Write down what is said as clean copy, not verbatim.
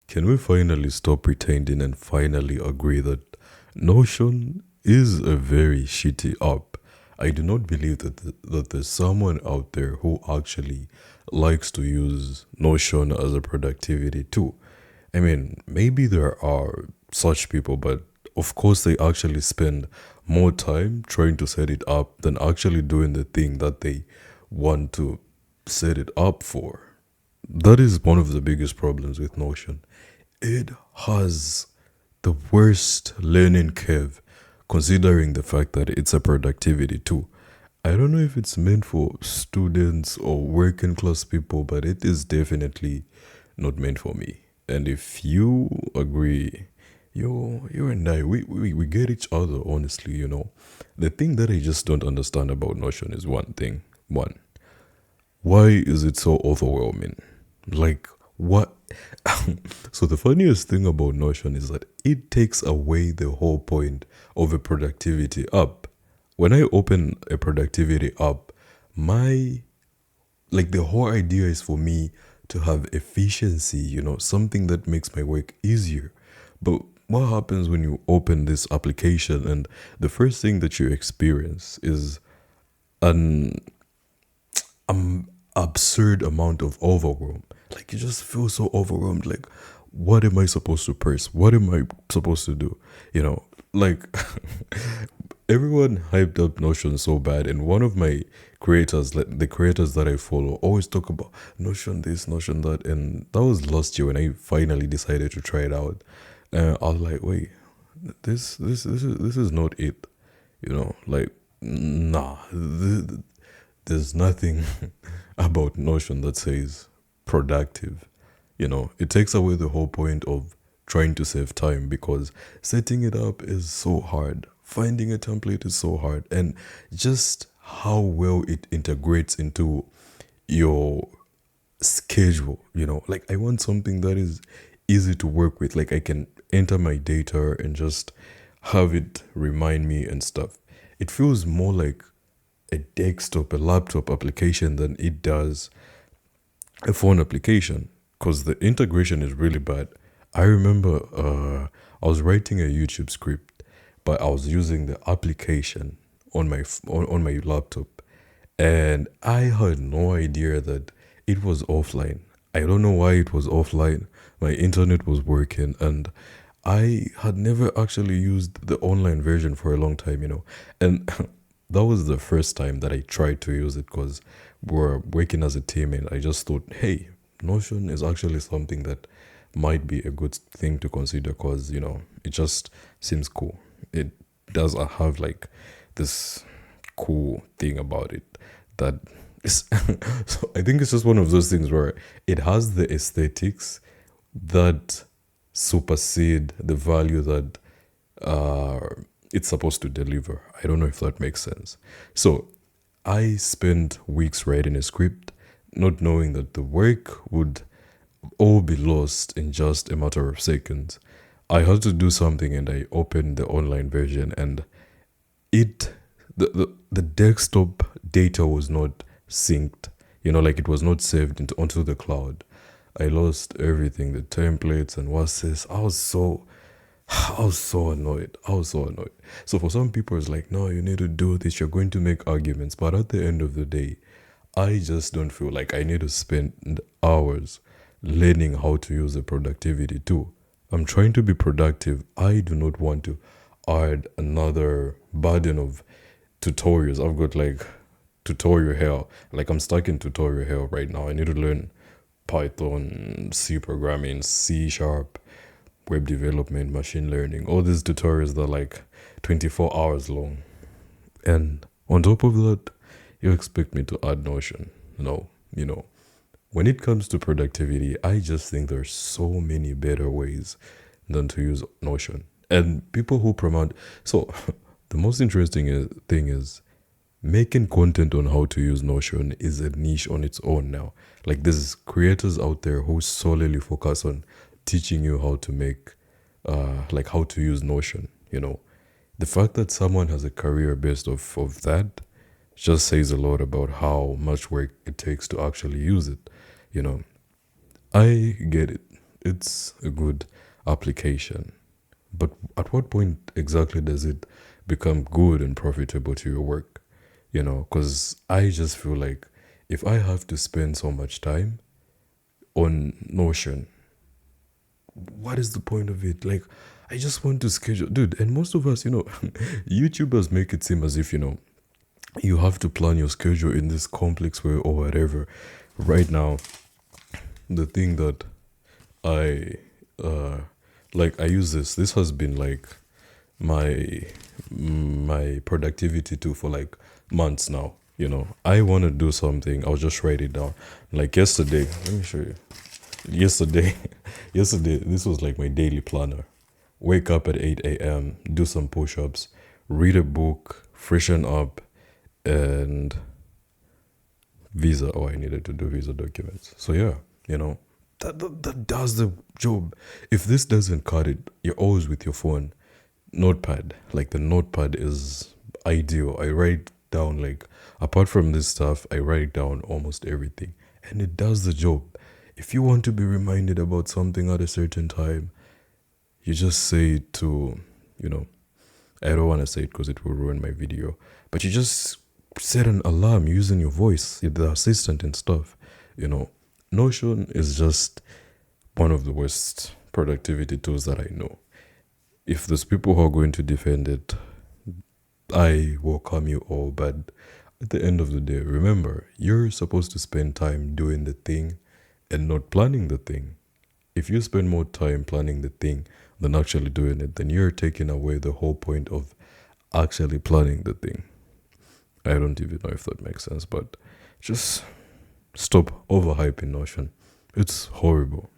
Can we finally stop pretending and finally agree that Notion is a very shitty app? I do not believe that there's someone out there who actually likes to use Notion as a productivity tool. I mean, maybe there are such people, but of course, they actually spend more time trying to set it up than actually doing the thing that they want to set it up for. That is one of the biggest problems with Notion. It has the worst learning curve, considering the fact that it's a productivity tool. I don't know if it's meant for students or working class people, but it is definitely not meant for me. And if you agree, you and I, we get each other, honestly, you know. The thing that I just don't understand about Notion is one thing. One, why is it so overwhelming? Like, what? So, the funniest thing about Notion is that it takes away the whole point of a productivity app. When I open a productivity app, my like the whole idea is for me to have efficiency, you know, something that makes my work easier. But what happens when you open this application and the first thing that you experience is an absurd amount of overwhelm. Like you just feel so overwhelmed. Like, what am I supposed to press? What am I supposed to do? You know, like everyone hyped up Notion so bad, and one of my creators, like the creators that I follow, always talk about Notion this, Notion that, and that was last year when I finally decided to try it out. And I was like, wait, this is not it. You know, like nah, there's nothing about Notion that says productive. You know, it takes away the whole point of trying to save time because setting it up is so hard. Finding a template is so hard. And just how well it integrates into your schedule, you know, like I want something that is easy to work with. Like I can enter my data and just have it remind me and stuff. It feels more like a desktop, a laptop application than it does a phone application because the integration is really bad. I remember I was writing a YouTube script, but I was using the application on my laptop, and I had no idea that it was offline. I don't know why it was offline. My internet was working, and I had never actually used the online version for a long time, you know. And that was the first time that I tried to use it because we were working as a team, and I just thought, hey, Notion is actually something that might be a good thing to consider because, you know, it just seems cool. It does have like this cool thing about it that is so I think it's just one of those things where it has the aesthetics that supersede the value that uh, it's supposed to deliver. I don't know if that makes sense. So I spent weeks writing a script, not knowing that the work would all be lost in just a matter of seconds. I had to do something and I opened the online version and it the desktop data was not synced. You know, like it was not saved into onto the cloud. I lost everything, the templates and what's this. I was so annoyed. I was so annoyed. So for some people it's like, no, you need to do this, you're going to make arguments. But at the end of the day, I just don't feel like I need to spend hours learning how to use a productivity tool. I'm trying to be productive. I do not want to add another burden of tutorials. I've got like tutorial hell. Like I'm stuck in tutorial hell right now. I need to learn Python, C programming, C sharp, web development, machine learning. All these tutorials that are like 24 hours long. And on top of that, you expect me to add Notion. No, you know, when it comes to productivity, I just think there's so many better ways than to use Notion. And people who promote, so the most interesting thing is making content on how to use Notion is a niche on its own now. Like there's creators out there who solely focus on teaching you how to make, like how to use Notion. You know, the fact that someone has a career based off of that just says a lot about how much work it takes to actually use it. You know, I get it. it's a good application. But at what point exactly does it become good and profitable to your work? Because I just feel like if I have to spend so much time on Notion, what is the point of it? Like, I just want to schedule, dude. And most of us, YouTubers make it seem as if, you have to plan your schedule in this complex way or whatever. Right now, the thing that I I use this has been like my my productivity tool for like months now. I want to do something, I'll just write it down. Like yesterday, let me show you. Yesterday, yesterday, this was like my daily planner. Wake up at 8 a.m., do some push-ups, read a book, freshen up, and visa. Oh, I needed to do visa documents. So yeah, that does the job. If this doesn't cut it, you're always with your phone. Notepad, like the notepad is ideal. I write down, like, apart from this stuff, I write down almost everything, and it does the job. If you want to be reminded about something at a certain time, you just say it to, you know, I don't want to say it because it will ruin my video, but you just set an alarm using your voice, the assistant and stuff. You know, Notion is just one of the worst productivity tools that I know. If there's people who are going to defend it, I welcome you all. But at the end of the day, remember, you're supposed to spend time doing the thing and not planning the thing. If you spend more time planning the thing than actually doing it, then you're taking away the whole point of actually planning the thing. I don't even know if that makes sense, but just stop overhyping Notion. It's horrible.